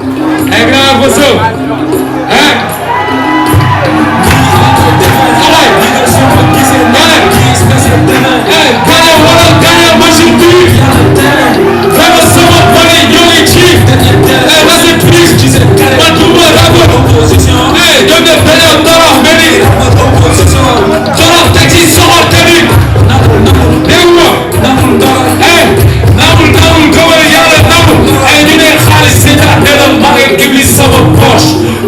Grave você. Ganha mais de tudo. Vai você uma pane unity. Mas é triste. Mas tu morava. Eu me pego da Armênia. Só tem que só ter.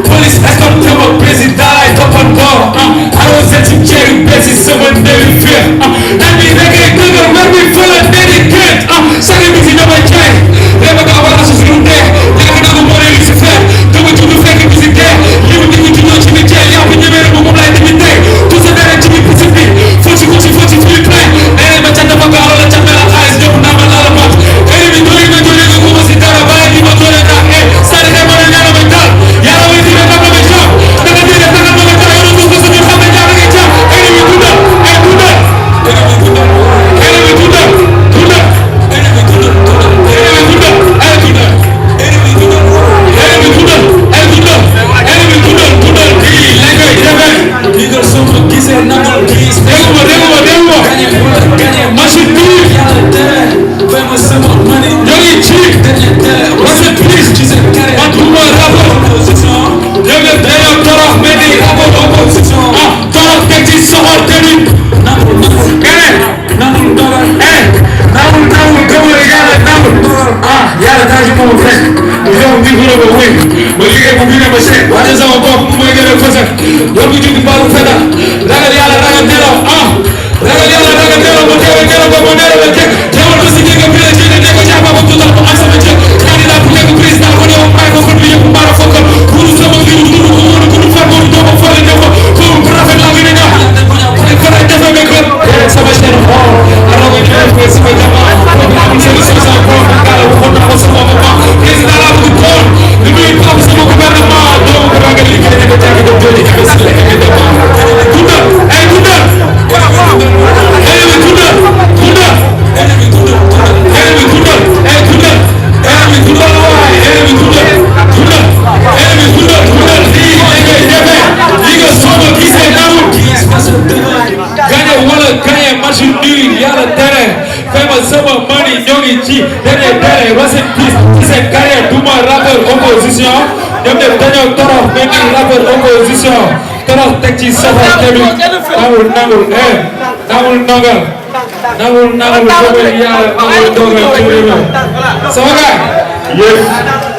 Police escort come president I top on door. I was at you cherry busy someone very fear. And we make good when we feel like dedicate. Sorry busy no my check. Never got what I was doing there. Never got the money to fair. Do it to the fake music there. You will be to know Jimmy J. Yeah, when you're able to like the day. To the day Jimmy Pacific. 40 free play. And my channel for all the channel eyes don't have a lot of much. And we do it when you're going to sit down by the motor and that. Sorry, never never been done. Yeah, we did it. Rest in peace. C'est carré, tout mon rappeur opposition. Yom de Daniel Toro, même rappeur opposition. Toro Tekchi Safa Tebi. Nangul, Nangul, Nangul, Nangul, Yes.